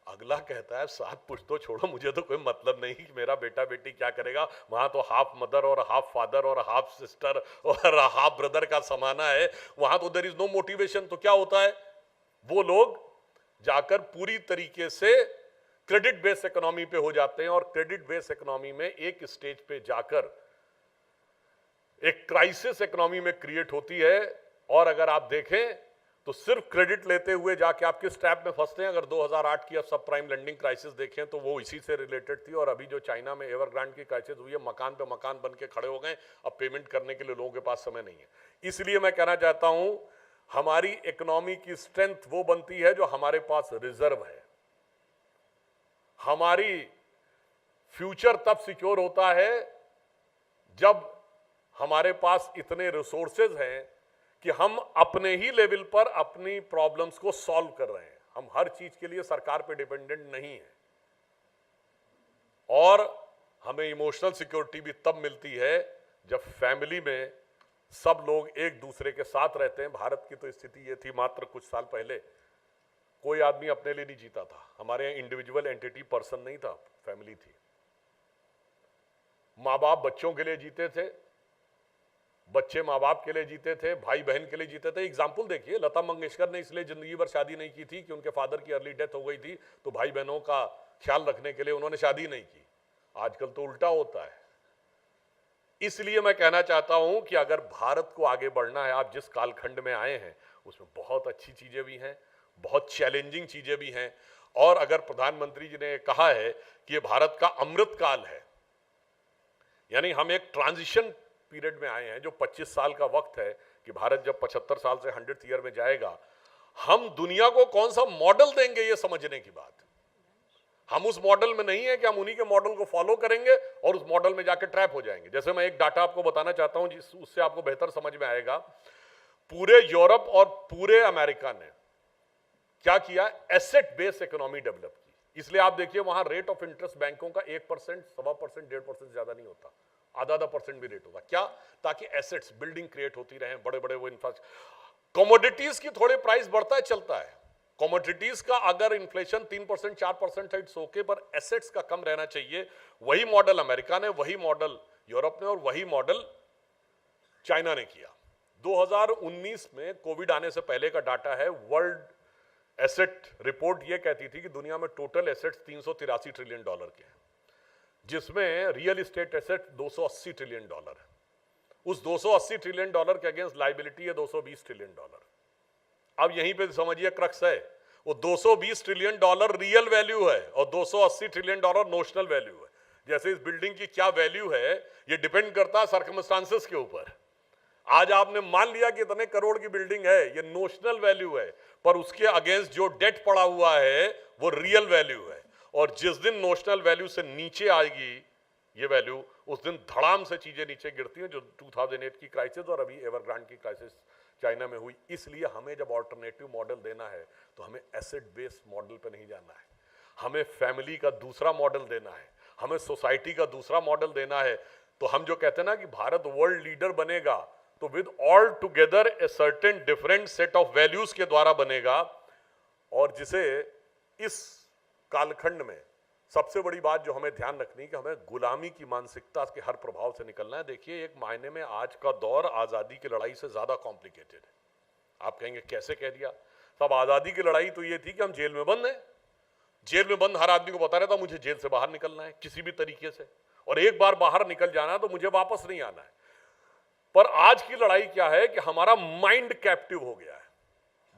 अगला कहता है 7 पुश्तों छोड़ो, मुझे तो कोई मतलब नहीं कि मेरा बेटा बेटी क्या करेगा, वहां तो हाफ मदर और हाफ फादर और हाफ सिस्टर और हाफ ब्रदर का समाना है, वहां तो देयर इज नो मोटिवेशन। तो क्या होता है, वो लोग जाकर पूरी तरीके से क्रेडिट बेस्ड इकोनॉमी पे हो जाते हैं, और क्रेडिट बेस्ड इकोनॉमी में एक स्टेज पे जाकर एक क्राइसिस इकोनॉमी में क्रिएट होती है। और अगर आप देखें तो सिर्फ क्रेडिट लेते हुए जाके आप किस ट्रैप में फंसते हैं। अगर 2008 की सब प्राइम लेंडिंग क्राइसिस देखें तो वो इसी से रिलेटेड थी, और अभी जो चाइना में एवरग्रांड की क्राइसिस हुई है, मकान पे मकान बन के खड़े हो गए, अब पेमेंट करने के लिए लोगों के पास समय नहीं है। इसलिए मैं कहना चाहता हूं, हमारी इकोनॉमी की स्ट्रेंथ वो बनती है जो हमारे पास रिजर्व है। हमारी फ्यूचर तब सिक्योर होता है जब हमारे पास इतने रिसोर्सेज हैं कि हम अपने ही लेवल पर अपनी प्रॉब्लम्स को सॉल्व कर रहे हैं। हम हर चीज के लिए सरकार पे डिपेंडेंट नहीं है। और हमें इमोशनल सिक्योरिटी भी तब मिलती है जब फैमिली में सब लोग एक दूसरे के साथ रहते हैं। भारत की तो स्थिति ये थी मात्र कुछ साल पहले, कोई आदमी अपने लिए नहीं जीता था। हमारे यहाँ इंडिविजुअल एंटिटी पर्सन नहीं था, फैमिली थी। माँ बाप बच्चों के लिए जीते थे, बच्चे माँ बाप के लिए जीते थे, भाई बहन के लिए जीते थे। एग्जाम्पल देखिए, लता मंगेशकर ने इसलिए जिंदगी भर शादी नहीं की थी कि उनके फादर की अर्ली डेथ हो गई थी, तो भाई बहनों का ख्याल रखने के लिए उन्होंने शादी नहीं की। आजकल तो उल्टा होता है। इसलिए मैं कहना चाहता हूं कि अगर भारत को आगे बढ़ना है, आप जिस कालखंड में आए हैं उसमें बहुत अच्छी चीजें भी हैं, बहुत चैलेंजिंग चीजें भी हैं। और अगर प्रधानमंत्री जी ने कहा है कि ये भारत का अमृत काल है, यानी हम एक ट्रांजिशन पीरियड में आए हैं, जो 25 साल का वक्त है कि भारत जब 75 साल से 100th ईयर में जाएगा, हम दुनिया को कौन सा मॉडल देंगे, ये समझने की बात। हम उस मॉडल में नहीं है कि हम उन्हीं के मॉडल को फॉलो करेंगे और उस मॉडल में जाके ट्रैप हो जाएंगे। जैसे मैं एक डाटा आपको बताना चाहता हूं, जिस उससे आपको बेहतर समझ में आएगा। पूरे यूरोप और पूरे अमेरिका ने क्या किया, एसेट बेस्ड इकोनॉमी डेवलप की। इसलिए आप देखिए वहां रेट ऑफ इंटरेस्ट बैंकों का 1%, 1.25%, 1.5% ज्यादा नहीं होता, आधा परसेंट भी रेट होगा। क्या, ताकि एसेट्स बिल्डिंग क्रिएट होती रहे, बड़े बड़े वो इंफ्रास्ट्रक्चर। कमोडिटीज की थोड़े प्राइस बढ़ता है, चलता है। कमोडिटीज का अगर इन्फ्लेशन 3%, 4% है, इट्स ओके, पर एसेट्स का कम रहना चाहिए। वही मॉडल अमेरिका ने, वही मॉडल यूरोप ने और वही मॉडल चाइना ने किया। 2019 में कोविड आने से पहले का डाटा है, वर्ल्ड एसेट रिपोर्ट ये कहती थी कि दुनिया में टोटल एसेट्स $383 ट्रिलियन के हैं, जिसमें रियल एस्टेट एसेट $280 ट्रिलियन है। उस $280 ट्रिलियन के अगेंस्ट लाइबिलिटी है $220 ट्रिलियन। अब यहीं पे समझिए क्रक्स है, वो $220 ट्रिलियन रियल वैल्यू है और $280 ट्रिलियन नोशनल वैल्यू है। जैसे इस बिल्डिंग की क्या वैल्यू है ये डिपेंड करता है सर्कमस्टांसेस के ऊपर। आज आपने मान लिया कि इतने करोड़ की बिल्डिंग है, ये नोशनल वैल्यू है, पर उसके अगेंस्ट जो डेट पड़ा हुआ है वो रियल वैल्यू है। और जिस दिन नोशनल वैल्यू से नीचे आएगी ये वैल्यू, उस दिन धड़ाम से चीजें नीचे गिरती हैं, जो 2008 की क्राइसिस और अभी एवरग्रांड की क्राइसिस चाइना में हुई। इसलिए हमें जब ऑल्टरनेटिव मॉडल देना है तो हमें एसेट बेस्ड मॉडल पे नहीं जाना है, हमें फैमिली का दूसरा मॉडल देना है, हमें सोसाइटी का दूसरा मॉडल देना है। तो हम जो कहते हैं ना कि भारत वर्ल्ड लीडर बनेगा, तो with all together a certain different set of values के द्वारा बनेगा। और जिसे इस कालखंड में सबसे बड़ी बात जो हमें ध्यान रखनी है कि हमें गुलामी की मानसिकता के हर प्रभाव से निकलना है। देखिए, एक मायने में आज का दौर आजादी की लड़ाई से ज्यादा कॉम्प्लिकेटेड है। आप कहेंगे कैसे कह दिया? सब आजादी की लड़ाई तो ये थी कि हम जेल में बंद हैं, जेल में बंद हर आदमी को बता रहता मुझे जेल से बाहर निकलना है किसी भी तरीके से, और एक बार बाहर निकल जाना है तो मुझे वापस नहीं आना है। पर आज की लड़ाई क्या है कि हमारा माइंड कैप्टिव हो गया है।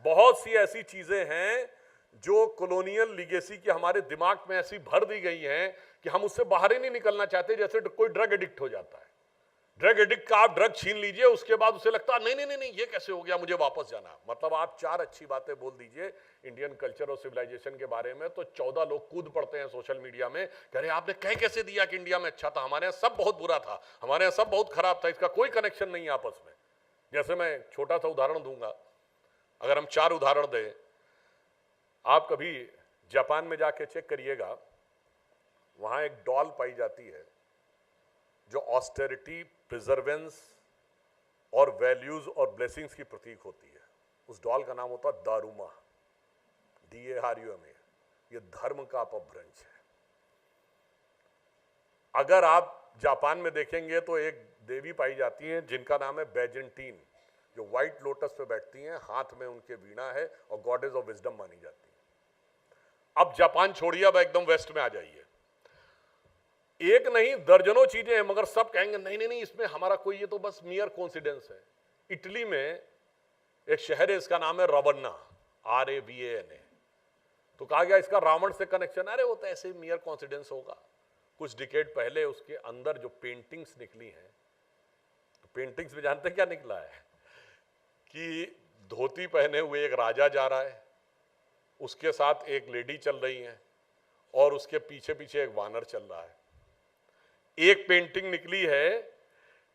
बहुत सी ऐसी चीजें हैं जो कॉलोनियल लीगेसी की हमारे दिमाग में ऐसी भर दी गई हैं कि हम उससे बाहर ही नहीं निकलना चाहते। जैसे कोई ड्रग एडिक्ट हो जाता है, ड्रग एडिक्ट का आप ड्रग छीन लीजिए, उसके बाद उसे लगता है नहीं नहीं नहीं नहीं ये कैसे हो गया, मुझे वापस जाना। मतलब आप 4 अच्छी बातें बोल दीजिए इंडियन कल्चर और सिविलाइजेशन के बारे में, तो 14 लोग कूद पड़ते हैं सोशल मीडिया में, कह रहे आपने कह कैसे दिया कि इंडिया में अच्छा था, हमारे यहाँ सब बहुत बुरा था, हमारे यहाँ सब बहुत खराब था, इसका कोई कनेक्शन नहीं है आपस में। जैसे मैं छोटा सा उदाहरण दूंगा, अगर हम 4 उदाहरण दें, आप कभी जापान में जाके चेक करिएगा, वहां एक डॉल पाई जाती है जो ऑस्टेरिटी, प्रिजर्वेंस और वैल्यूज और ब्लेसिंग्स की प्रतीक होती है। उस डॉल का नाम होता है दारुमा, DARUMA। ये धर्म का अपभ्रंश है। अगर आप जापान में देखेंगे तो एक देवी पाई जाती है जिनका नाम है बैजेंटीन, जो व्हाइट लोटस पे बैठती हैं, हाथ में उनके वीणा है और गॉडेस ऑफ विजडम मानी जाती है। अब जापान छोड़िए, अब एकदम वेस्ट में आ जाइए, एक नहीं दर्जनों चीजें हैं, मगर सब कहेंगे नहीं नहीं नहीं इसमें हमारा कोई, ये तो बस मियर कोइंसिडेंस है। इटली में एक शहर है, इसका नाम है रवन्ना, RAVANA। तो कहा गया इसका रावण से कनेक्शन, अरे वो तो ऐसे मियर कोइंसिडेंस होगा। कुछ डिकेड पहले उसके अंदर जो पेंटिंग्स निकली हैं, तो पेंटिंग्स में जानते क्या निकला है कि धोती पहने हुए एक राजा जा रहा है, उसके साथ एक लेडी चल रही है और उसके पीछे पीछे एक वानर चल रहा है। एक पेंटिंग निकली है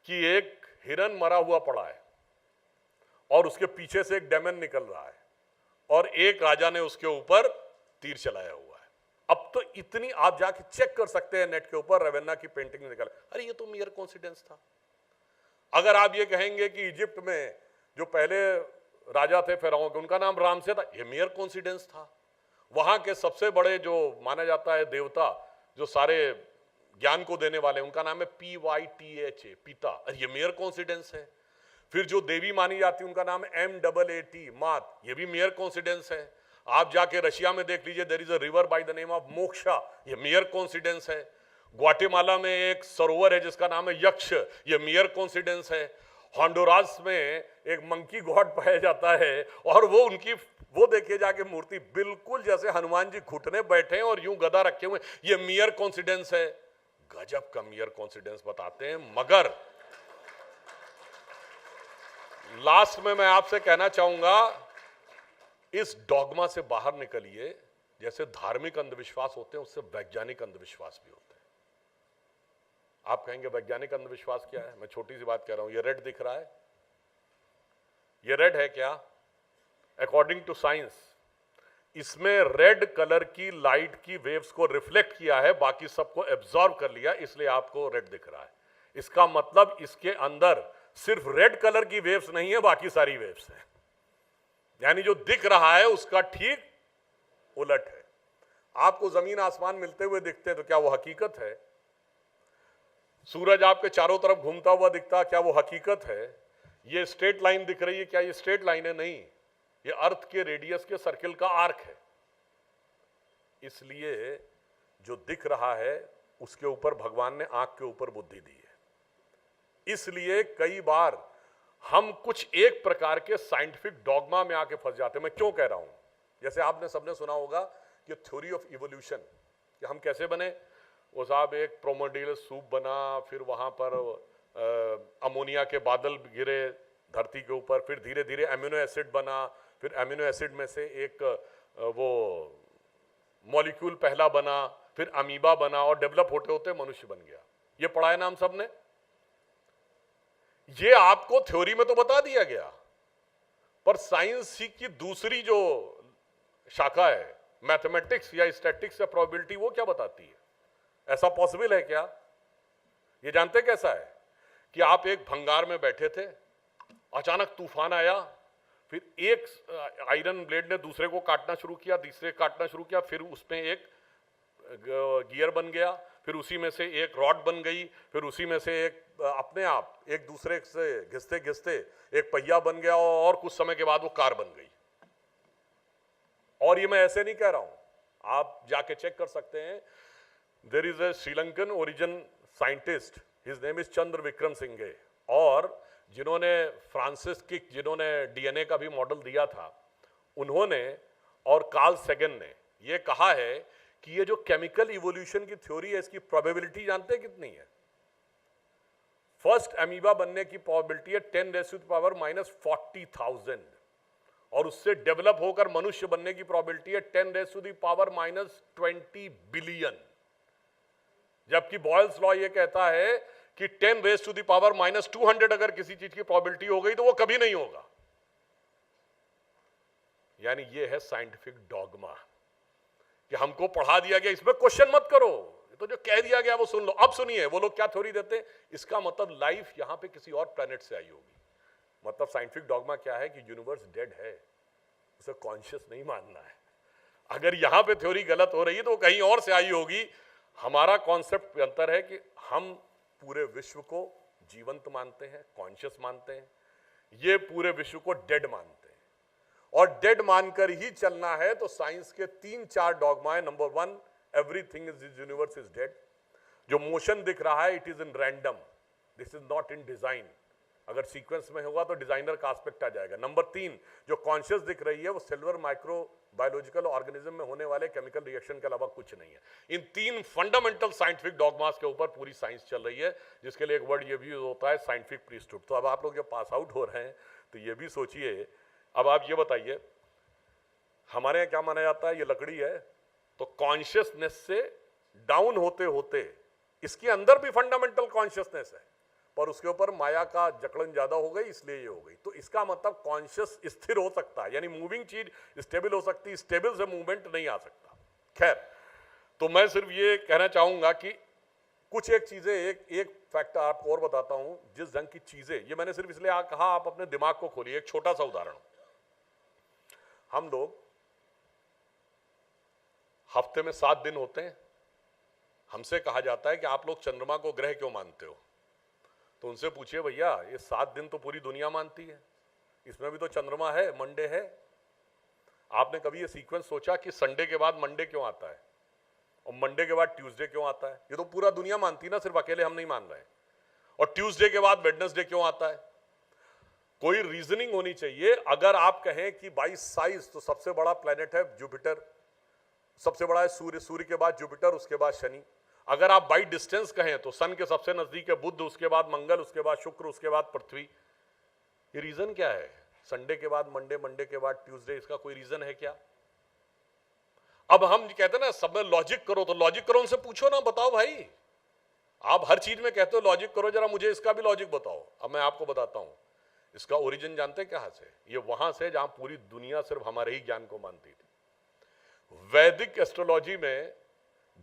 कि एक हिरन मरा हुआ पड़ा है और उसके पीछे से एक डेमन निकल रहा है और एक राजा ने उसके ऊपर तीर चलाया हुआ है। अब तो इतनी, आप जाके चेक कर सकते हैं नेट के ऊपर, रवेन्ना की पेंटिंग निकल, अरे ये तो मियर कोइंसिडेंस था। अगर आप ये कहेंगे कि इजिप्ट में जो पहले राजा थे फिरौन के, उनका नाम राम से था, ये मेयर कोइंसिडेंस था। वहां के सबसे बड़े जो माना जाता है देवता, जो सारे ज्ञान को देने वाले, उनका नाम है PYTHA, पिता, ये मेयर कोइंसिडेंस है। फिर जो देवी मानी जाती है उनका नाम है MAAT, मात, ये भी मेयर कोइंसिडेंस है। आप जाके रशिया में देख लीजिए, there is a river by the name of Moksha, ये मेयर कोइंसिडेंस है। ग्वाटेमाला में एक सरोवर है जिसका नाम है यक्ष, ये मेयर कोइंसिडेंस है। होंडुरास में एक मंकी गॉड पाया जाता है और वो देखिए जाके मूर्ति बिल्कुल जैसे हनुमान जी घुटने बैठे हैं और यूं गदा रखे हुए, ये मेयर कोइंसिडेंस है। गजब का मेयर कोइंसिडेंस बताते हैं। मगर लास्ट में मैं आपसे कहना चाहूंगा, इस डॉगमा से बाहर निकलिए। जैसे धार्मिक अंधविश्वास होते हैं, उससे वैज्ञानिक अंधविश्वास भी होते हैं। आप कहेंगे वैज्ञानिक अंधविश्वास क्या है? मैं छोटी सी बात कह रहा हूं। ये रेड दिख रहा है, ये रेड है क्या? अकॉर्डिंग टू साइंस, इसमें रेड कलर की लाइट की वेव्स को रिफ्लेक्ट किया है, बाकी सबको एब्जॉर्ब कर लिया, इसलिए आपको रेड दिख रहा है। इसका मतलब इसके अंदर सिर्फ रेड कलर की वेव्स नहीं है, बाकी सारी वेव्स हैं। यानी जो दिख रहा है उसका ठीक उलट है। आपको जमीन आसमान मिलते हुए दिखते हैं तो क्या वो हकीकत है? सूरज आपके चारों तरफ घूमता हुआ दिखता, क्या वो हकीकत है? ये स्ट्रेट लाइन दिख रही है, क्या ये स्ट्रेट लाइन है? नहीं, ये अर्थ के रेडियस के सर्किल का आर्क है। इसलिए जो दिख रहा है उसके ऊपर भगवान ने आंख के ऊपर बुद्धि दी है। इसलिए कई बार हम कुछ एक प्रकार के साइंटिफिक डॉगमा में आके फंस जाते हैं। मैं क्यों कह रहा हूं? जैसे आपने सबने सुना होगा कि थ्योरी ऑफ इवोल्यूशन, कि हम कैसे बने। वो साहब एक प्रोमोडियल सूप बना, फिर वहां पर अमोनिया के बादल गिरे धरती के ऊपर, फिर धीरे धीरे एमिनो एसिड बना, फिर एमिनो एसिड में से एक वो मॉलिक्यूल पहला बना, फिर अमीबा बना और डेवलप होते होते मनुष्य बन गया। ये पढ़ा है नाम सबने? ये आपको थ्योरी में तो बता दिया गया, पर साइंस की दूसरी जो शाखा है, मैथमेटिक्स या स्टैटिक्स या प्रोबेबिलिटी, वो क्या बताती है? ऐसा पॉसिबल है क्या? ये जानते कैसा है कि आप एक भंगार में बैठे थे, अचानक तूफान आया, फिर एक आयरन ब्लेड ने दूसरे को काटना शुरू किया, तीसरे काटना शुरू किया, फिर उसमें एक गियर बन गया, फिर उसी में से एक रॉड बन गई, फिर उसी में से एक अपने आप एक दूसरे से घिसते घिसते एक पहिया बन गया और कुछ समय के बाद वो कार बन गई। और ये मैं ऐसे नहीं कह रहा हूं, आप जाके चेक कर सकते हैं। There is a Sri Lankan origin scientist, his name is Chandra Wickramasinghe, और जिन्होंने डीएनए का भी मॉडल दिया था, उन्होंने और कार्ल सेगन ने ये कहा है कि ये जो केमिकल इवोल्यूशन की थ्योरी है, इसकी प्रोबेबिलिटी जानते हैं कितनी है? फर्स्ट अमीबा बनने की प्रोबेबिलिटी है 10⁻⁻40,000 और उससे डेवलप होकर मनुष्य बनने की प्रोबेबिलिटी है 10⁻⁻20 बिलियन। जबकि बॉयल्स लॉ ये कहता है कि 10⁻⁻200 अगर किसी चीज की प्रोबेबिलिटी हो गई तो वो कभी नहीं होगा। यानी ये है साइंटिफिक डॉगमा कि हमको पढ़ा दिया गया, इसमें क्वेश्चन मत करो, तो जो कह दिया गया वो सुन लो। अब सुनिए वो लोग क्या थ्योरी देते हैं। इसका मतलब लाइफ यहां पे किसी और प्लेनेट से आई होगी। मतलब साइंटिफिक डॉगमा क्या है कि यूनिवर्स डेड है, उसे कॉन्शियस नहीं मानना है। अगर यहां पे थ्योरी गलत हो रही है तो कहीं और से आई होगी। हमारा कॉन्सेप्ट अंतर है कि हम पूरे विश्व को जीवंत मानते हैं, कॉन्शियस मानते हैं, ये पूरे विश्व को डेड मानते हैं और डेड मानकर ही चलना है। तो साइंस के 3-4 डॉगमा है। Number 1, everything is this universe is dead. जो मोशन दिख रहा है, it is in random, this is not in design. अगर सीक्वेंस में होगा तो डिजाइनर का एस्पेक्ट आ जाएगा। नंबर 3, जो कॉन्शियस दिख रही है वो सेलुलर माइक्रो बायोलॉजिकल ऑर्गेनिज्म में होने वाले केमिकल रिएक्शन के अलावा कुछ नहीं है। इन 3 फंडामेंटल साइंटिफिक डॉगमास के ऊपर पूरी साइंस चल रही है, जिसके लिए एक वर्ड ये भी होता है साइंटिफिक प्रीस्टहुड। तो अब आप लोग जब पास आउट हो रहे हैं तो ये भी सोचिए। अब आप ये बताइए, हमारे यहाँ क्या माना जाता है? ये लकड़ी है, तो कॉन्शियसनेस से डाउन होते होते इसके अंदर भी फंडामेंटल कॉन्शियसनेस है, पर उसके ऊपर माया का जकड़न ज्यादा हो गई, इसलिए ये हो गई। तो इसका मतलब कॉन्शियस स्थिर हो सकता है, यानी मूविंग चीज स्टेबल हो सकती है, स्टेबल से मूवमेंट नहीं आ सकता। खैर, तो मैं सिर्फ ये कहना चाहूंगा कि कुछ एक चीजें एक फैक्ट आपको और बताता हूं, जिस ढंग की चीजें, ये मैंने सिर्फ इसलिए कहा आप अपने दिमाग को खोलिए। एक छोटा सा उदाहरण, हम लोग हफ्ते में 7 दिन होते हैं, हमसे कहा जाता है कि आप लोग चंद्रमा को ग्रह क्यों मानते हो? तो उनसे पूछिए भैया, ये 7 दिन तो पूरी दुनिया मानती है, इसमें भी तो चंद्रमा है, मंडे है। आपने कभी ये सीक्वेंस सोचा कि संडे के बाद मंडे क्यों आता है और मंडे के बाद ट्यूसडे क्यों आता है? ये तो पूरा दुनिया मानती ना, सिर्फ अकेले हम नहीं मान रहे। और ट्यूसडे के बाद वेडनेसडे क्यों आता है? कोई रीजनिंग होनी चाहिए। अगर आप कहें कि बाई साइज तो सबसे बड़ा प्लेनेट है जुपिटर, सबसे बड़ा है सूर्य, सूर्य के बाद जुपिटर, उसके बाद शनि। अगर आप बाई डिस्टेंस कहें तो सन के सबसे नजदीक है बुध, उसके बाद मंगल, उसके बाद शुक्र, उसके बाद पृथ्वी। ये रीजन क्या है? संडे के बाद मंडे, मंडे के बाद ट्यूसडे, इसका कोई रीजन है क्या? अब हम कहते हैं ना सब में लॉजिक करो, तो लॉजिक करो, उनसे पूछो ना, बताओ भाई। आप हर चीज में कहते हो लॉजिक करो, जरा मुझे इसका भी लॉजिक बताओ। अब मैं आपको बताता हूं इसका ओरिजिन। जानते हैं कहां से? ये वहां से जहां पूरी दुनिया सिर्फ हमारे ही ज्ञान को मानती थी। वैदिक एस्ट्रोलॉजी में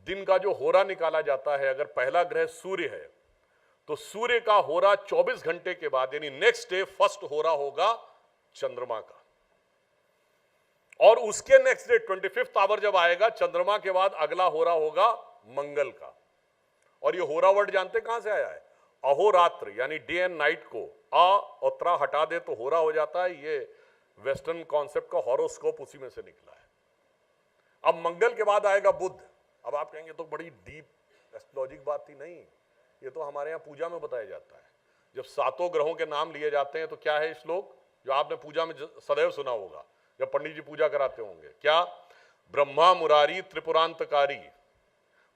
दिन का जो होरा निकाला जाता है, अगर पहला ग्रह सूर्य है तो सूर्य का होरा 24 घंटे के बाद यानी नेक्स्ट डे फर्स्ट होरा होगा चंद्रमा का, और उसके नेक्स्ट डे 25th आवर जब आएगा, चंद्रमा के बाद अगला होरा होगा मंगल का। और ये होरा वर्ड जानते कहां से आया है? अहोरात्र, यानी डे एंड नाइट को अ और त्र हटा दे तो होरा हो जाता है। ये वेस्टर्न कॉन्सेप्ट का हॉरोस्कोप उसी में से निकला है। अब मंगल के बाद आएगा बुध। अब आप कहेंगे तो बड़ी डीप एस्ट्रोलॉजिक बात थी। नहीं, ये तो हमारे यहाँ पूजा में बताया जाता है। जब 7 ग्रहों के नाम लिए जाते हैं तो क्या है श्लोक जो आपने पूजा में सदैव सुना होगा, जब पंडित जी पूजा कराते होंगे? क्या? ब्रह्मा मुरारी त्रिपुरांतकारी,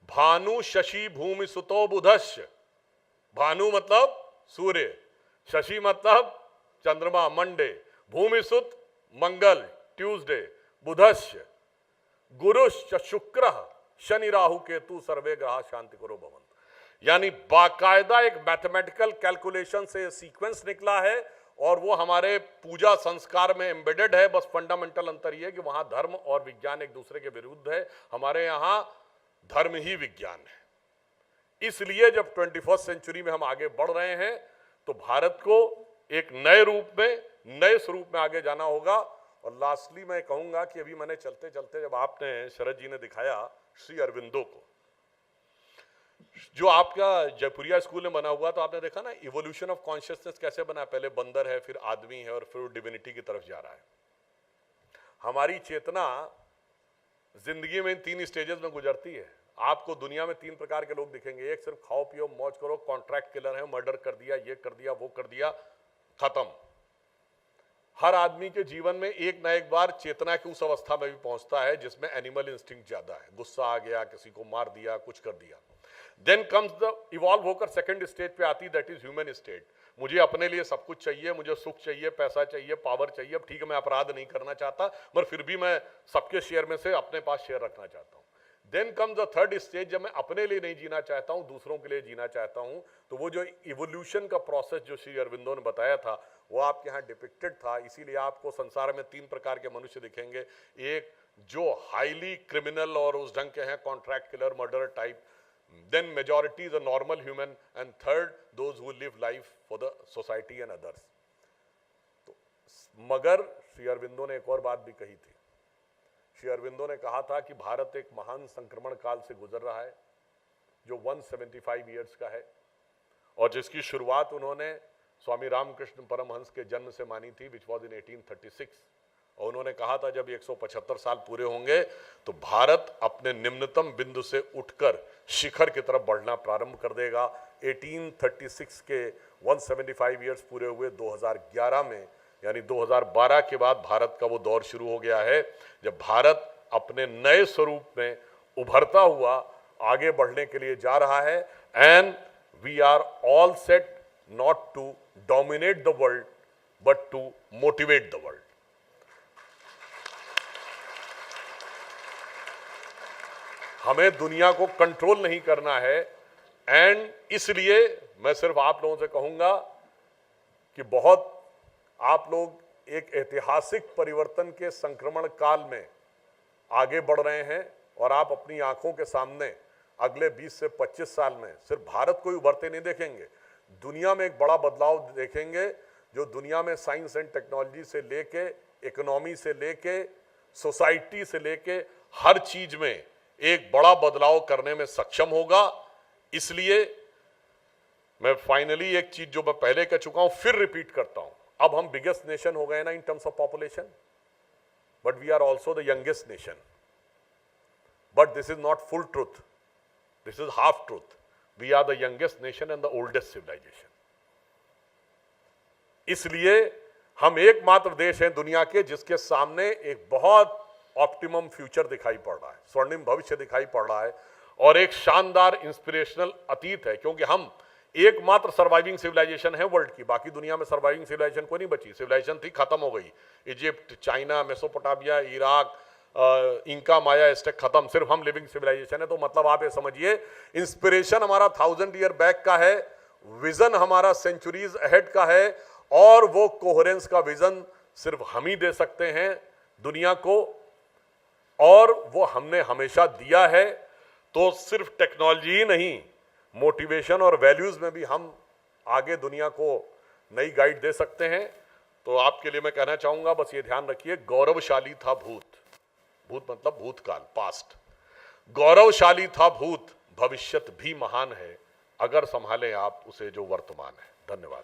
भानु शशि भूमि सुतो बुधस्य। भानु मतलब सूर्य, शशि मतलब चंद्रमा मंडे, भूमि सुत मंगल ट्यूसडे, बुधस्य, गुरुश्च शुक्र शनि राहु केतु सर्वे ग्रह शांति करो भवंतु। यानी बाकायदा एक मैथमेटिकल कैलकुलेशन से सीक्वेंस निकला है और वो हमारे पूजा संस्कार में एम्बेडेड है। बस फंडामेंटल अंतर ये है कि वहां धर्म और विज्ञान एक दूसरे के विरुद्ध है, हमारे यहां धर्म ही विज्ञान है। इसलिए जब 21st सेंचुरी में हम आगे बढ़ रहे हैं तो भारत को एक नए रूप में, नए स्वरूप में आगे जाना होगा। और लास्टली मैं कहूंगा कि अभी मैंने चलते चलते जब आपने शरद जी ने दिखाया श्री अरविंदो को, जो आपका जयपुरिया स्कूल में बना हुआ, तो आपने देखा ना इवोल्यूशन ऑफ कॉन्शियसनेस कैसे बना। पहले बंदर है, फिर आदमी है, और फिर डिविनिटी की तरफ जा रहा है। हमारी चेतना जिंदगी में इन 3 स्टेजेस में गुजरती है। आपको दुनिया में 3 प्रकार के लोग दिखेंगे। एक सिर्फ खाओ पियो मौज करो, कॉन्ट्रैक्ट किलर है, मर्डर कर दिया, ये कर दिया, वो कर दिया, खत्म। हर आदमी के जीवन में एक ना एक बार चेतना की उस अवस्था में भी पहुंचता है जिसमें एनिमल इंस्टिंक्ट ज्यादा है। गुस्सा आ गया, किसी को मार दिया, कुछ कर दिया। देन कम्स द इवॉल्व होकर सेकंड स्टेज पे आती, दैट इज ह्यूमन स्टेट। मुझे अपने लिए सब कुछ चाहिए, मुझे सुख चाहिए, पैसा चाहिए, पावर चाहिए। अब ठीक है, मैं अपराध नहीं करना चाहता, मगर फिर भी मैं सबके शेयर में से अपने पास शेयर रखना चाहता हूं। Then comes the third stage, जब मैं अपने लिए नहीं जीना चाहता हूं, दूसरों के लिए जीना चाहता हूं। तो वो जो इवोल्यूशन का प्रोसेस जो श्री अरविंदो ने बताया था वो आपके यहाँ डिपिक्टेड था। इसीलिए आपको संसार में 3 प्रकार के मनुष्य दिखेंगे। एक जो हाईली क्रिमिनल और उस ढंग के हैं, contract killer, murder type. Then majority is a normal human, and third those who live life for the society and others. तो मगर श्री अरविंदो ने एक और बात भी कही थी। श्री अरविंदो ने कहा था कि भारत एक महान संक्रमण काल से गुजर रहा है जो 175 ईयर्स का है, और जिसकी शुरुआत उन्होंने स्वामी रामकृष्ण परमहंस के जन्म से मानी थी, विच वॉज इन 1836। और उन्होंने कहा था जब 175 साल पूरे होंगे तो भारत अपने निम्नतम बिंदु से उठकर शिखर की तरफ बढ़ना प्रारंभ कर देगा। 1836 के 175 ईयर्स पूरे हुए 2011 में, यानी 2012 के बाद भारत का वो दौर शुरू हो गया है जब भारत अपने नए स्वरूप में उभरता हुआ आगे बढ़ने के लिए जा रहा है। And we are all set not to dominate the world but to motivate the world. हमें दुनिया को कंट्रोल नहीं करना है। एंड इसलिए मैं सिर्फ आप लोगों से कहूंगा कि बहुत आप लोग एक ऐतिहासिक परिवर्तन के संक्रमण काल में आगे बढ़ रहे हैं और आप अपनी आंखों के सामने अगले 20 से 25 साल में सिर्फ भारत को ही उभरते नहीं देखेंगे, दुनिया में एक बड़ा बदलाव देखेंगे, जो दुनिया में साइंस एंड टेक्नोलॉजी से लेके, इकोनॉमी से लेके, सोसाइटी से लेके हर चीज में एक बड़ा बदलाव करने में सक्षम होगा। इसलिए मैं फाइनली एक चीज जो मैं पहले कह चुका हूं फिर रिपीट करता हूं, अब हम बिगेस्ट नेशन हो गए ना in terms of population, but we are also the youngest nation. But this is not full truth, this is half truth. We are the youngest nation and the oldest civilization. इसलिए हम एकमात्र देश हैं दुनिया के जिसके सामने एक बहुत ऑप्टिमम फ्यूचर दिखाई पड़ रहा है, स्वर्णिम भविष्य दिखाई पड़ रहा है, और एक शानदार इंस्पिरेशनल अतीत है, क्योंकि हम एकमात्र सर्वाइविंग सिविलाइजेशन है वर्ल्ड की। बाकी दुनिया में सर्वाइविंग सिविलाइजेशन कोई नहीं बची, सिविलाइजेशन थी, खत्म हो गई। Egypt, China, Mesopotamia, Iraq, Inca, Maya, Aztec खत्म, सिर्फ हम लिविंग सिविलाइजेशन है। तो मतलब आप ये समझिए, इंस्पिरेशन हमारा 1000 ईयर बैक का है, विजन हमारा सेंचुरीज अहेड का है, और वो कोहेरेंस का विजन सिर्फ हम ही दे सकते हैं दुनिया को, और वो हमने हमेशा दिया है। तो सिर्फ टेक्नोलॉजी ही नहीं, मोटिवेशन और वैल्यूज में भी हम आगे दुनिया को नई गाइड दे सकते हैं। तो आपके लिए मैं कहना चाहूंगा, बस ये ध्यान रखिए, गौरवशाली था भूत, भूत मतलब भूतकाल, पास्ट, गौरवशाली था भूत, भविष्यत भी महान है, अगर संभालें आप उसे जो वर्तमान है। धन्यवाद।